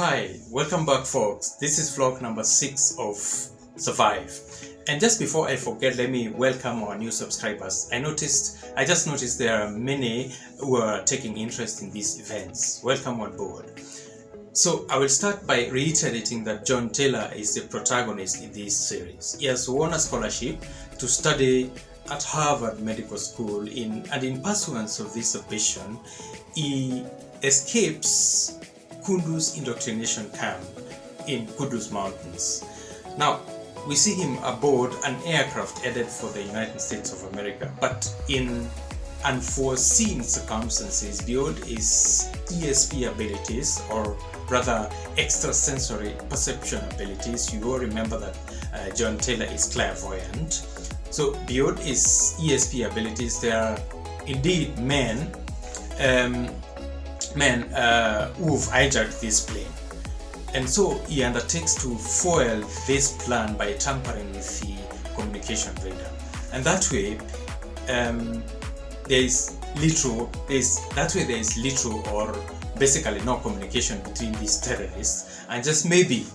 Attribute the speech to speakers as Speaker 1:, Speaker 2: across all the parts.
Speaker 1: Hi, welcome back folks. This is vlog number 6 of Survive. And just before I forget, let me welcome our new subscribers. I just noticed there are many who are taking interest in these events. Welcome on board. So I will start by reiterating that John Taylor is the protagonist in this series. He has won a scholarship to study at Harvard Medical School and in pursuance of this ambition, he escapes Kunduz indoctrination camp in Kunduz Mountains. Now, we see him aboard an aircraft headed for the United States of America, but in unforeseen circumstances beyond his ESP abilities, or rather extrasensory perception abilities. You all remember that John Taylor is clairvoyant. So beyond his ESP abilities, there are indeed men who've hijacked this plane, and so he undertakes to foil this plan by tampering with the communication radar, and that way there is little or basically no communication between these terrorists, and just maybe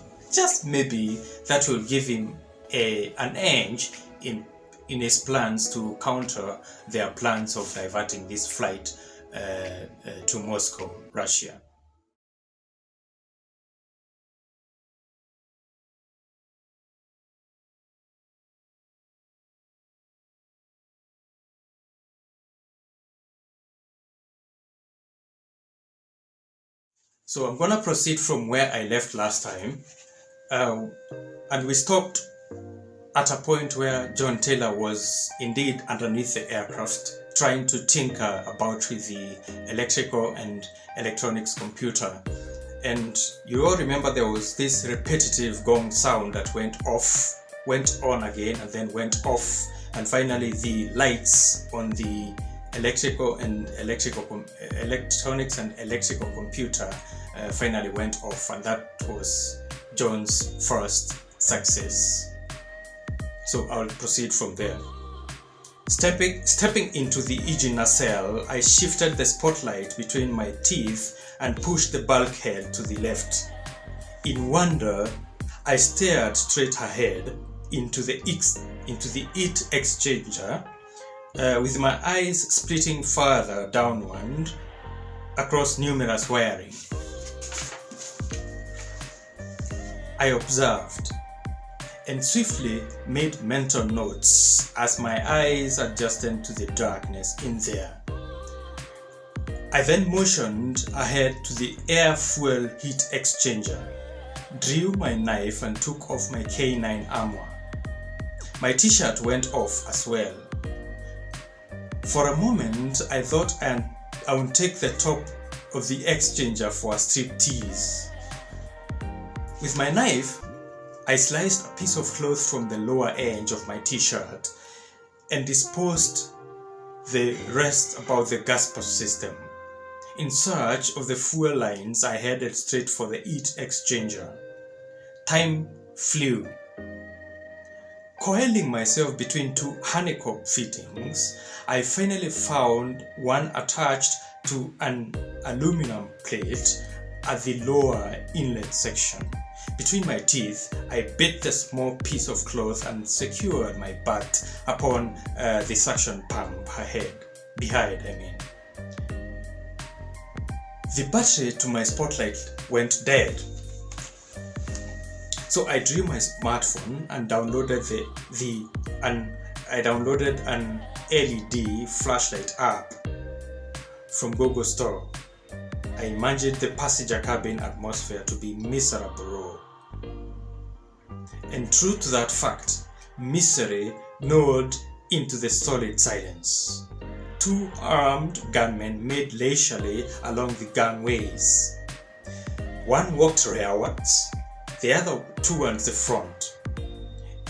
Speaker 1: that will give him an edge in his plans to counter their plans of diverting this flight to Moscow, Russia. So I'm gonna proceed from where I left last time, and we stopped at a point where John Taylor was indeed underneath the aircraft, trying to tinker about with the electrical and electronics computer. And you all remember there was this repetitive gong sound that went on again, and then went off, and finally the lights on the electronics and electrical computer finally went off, and that was John's first success. So I'll proceed from there. Stepping into the engine nacelle, I shifted the spotlight between my teeth and pushed the bulkhead to the left. In wonder, I stared straight ahead into the heat exchanger, with my eyes splitting further downward across numerous wiring. I observed and swiftly made mental notes as my eyes adjusted to the darkness in there. I then motioned ahead to the air fuel heat exchanger, drew my knife and took off my K9 armor. My t-shirt went off as well. For a moment, I thought I would take the top of the exchanger for a striptease. With my knife, I sliced a piece of cloth from the lower edge of my t-shirt and disposed the rest about the gas system. In search of the fuel lines, I headed straight for the heat exchanger. Time flew. Coiling myself between two honeycomb fittings, I finally found one attached to an aluminum plate at the lower inlet section. Between my teeth, I bit the small piece of cloth and secured my butt upon the suction pump behind. The battery to my spotlight went dead. So I drew my smartphone and downloaded an LED flashlight app from Google Store. I imagined the passenger cabin atmosphere to be miserable raw. And true to that fact, misery gnawed into the solid silence. Two armed gunmen made leisurely along the gangways. One walked rearwards, the other towards the front.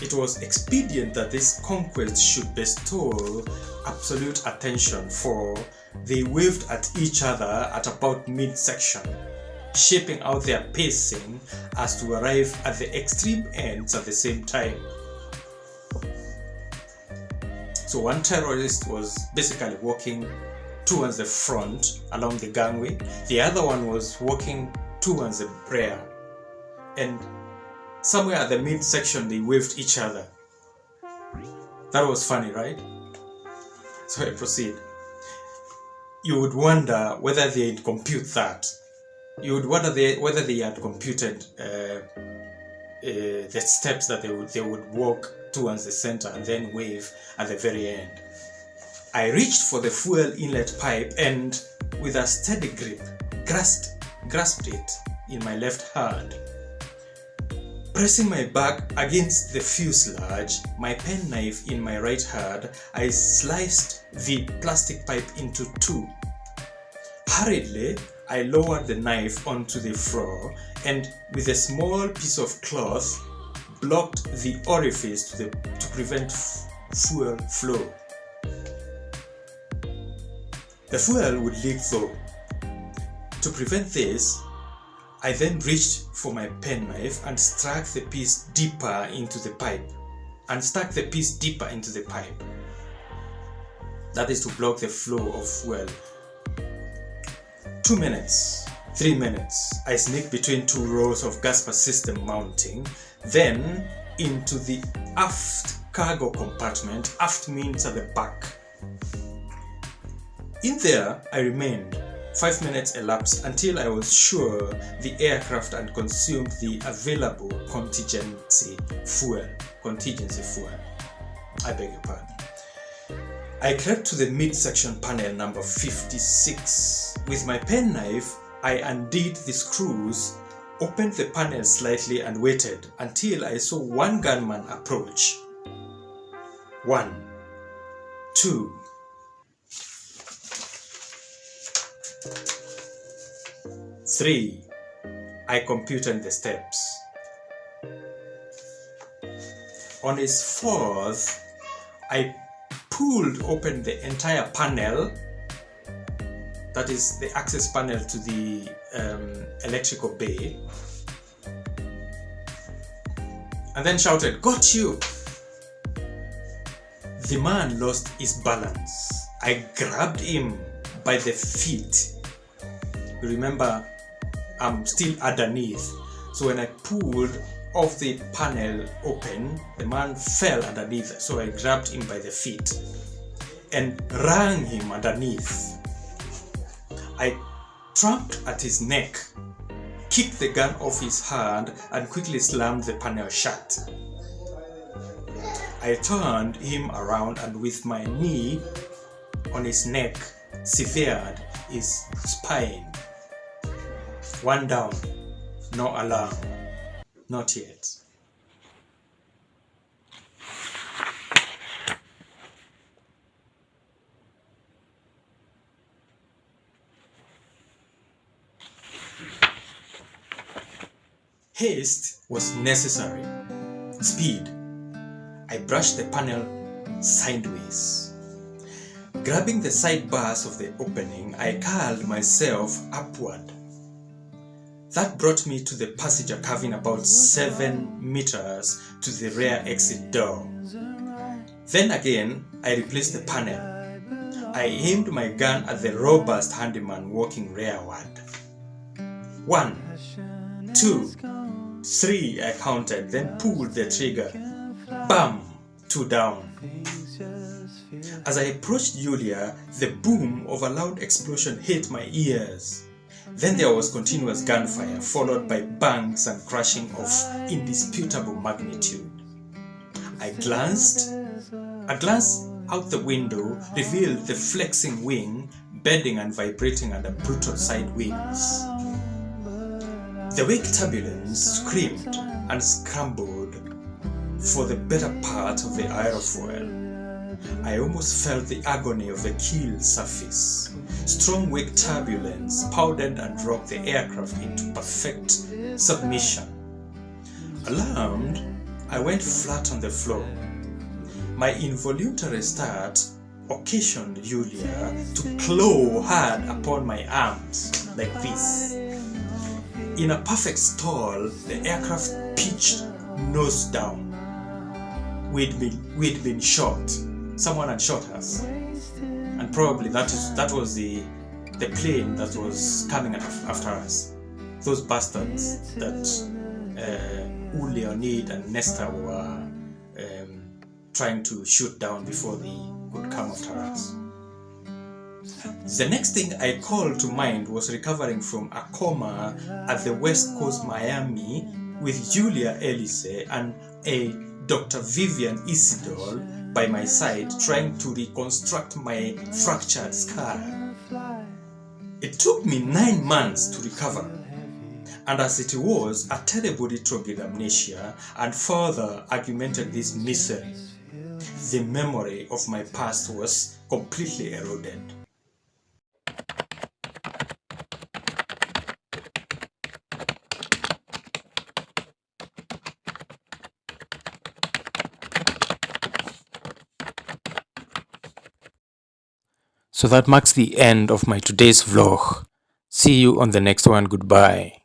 Speaker 1: It was expedient that this conquest should bestow absolute attention, for they waved at each other at about midsection, shaping out their pacing as to arrive at the extreme ends at the same time. So one terrorist was basically walking towards the front along the gangway, the other one was walking towards the rear, and somewhere at the midsection they waved each other. That was funny, right? So I proceed. You would wonder whether they'd compute that. You would wonder whether they had computed the steps that they would walk towards the center and then wave at the very end. I reached for the fuel inlet pipe and, with a steady grip, grasped it in my left hand. Pressing my back against the fuselage, my penknife in my right hand, I sliced the plastic pipe into two. Hurriedly, I lowered the knife onto the floor and, with a small piece of cloth, blocked the orifice to prevent fuel flow. The fuel would leak though. To prevent this, I then reached for my penknife and stuck the piece deeper into the pipe. That is to block the flow of fuel. 2 minutes, 3 minutes, I sneaked between two rows of gasper system mounting, then into the aft cargo compartment. Aft means at the back. In there, I remained. 5 minutes elapsed until I was sure the aircraft had consumed the available contingency fuel. I beg your pardon. I crept to the midsection panel number 56. With my penknife, I undid the screws, opened the panel slightly and waited until I saw one gunman approach. 1, 2, 3. I computed the steps. On his fourth, I pulled open the entire panel, that is the access panel to the electrical bay, and then shouted, "Got you!" The man lost his balance. I grabbed him by the feet. You remember, I'm still underneath, so when I pulled off the panel open, the man fell underneath, so I grabbed him by the feet and wrung him underneath. I tramped at his neck, kicked the gun off his hand and quickly slammed the panel shut. I turned him around and with my knee on his neck severed his spine. One down, no alarm, not yet. Haste was necessary. Speed. I brushed the panel sideways. Grabbing the side bars of the opening, I curled myself upward. That brought me to the passenger cabin about 7 meters to the rear exit door. Then again, I replaced the panel. I aimed my gun at the robust handyman walking rearward. 1, 2, 3, I counted, then pulled the trigger. Bam! 2 down. As I approached Julia, the boom of a loud explosion hit my ears. Then there was continuous gunfire, followed by bangs and crashing of indisputable magnitude. A glance out the window revealed the flexing wing, bending and vibrating under brutal side winds. The wake turbulence screamed and scrambled for the better part of the aerofoil. I almost felt the agony of the keel surface. Strong wake turbulence pounded and rocked the aircraft into perfect submission. Alarmed, I went flat on the floor. My involuntary start occasioned Julia to claw hard upon my arms, like this. In a perfect stall, the aircraft pitched nose down. We'd been shot. Someone had shot us, and probably that was the plane that was coming after us. those bastards that Leonid and Nestor were trying to shoot down before they could come after us. The next thing I called to mind was recovering from a coma at the West Coast Miami with Julia Elise and a Dr. Vivian Isidore by my side trying to reconstruct my fractured skull. It took me 9 months to recover, and as it was, a terrible retrograde amnesia and further augmented this misery. The memory of my past was completely eroded. So that marks the end of my today's vlog. See you on the next one. Goodbye.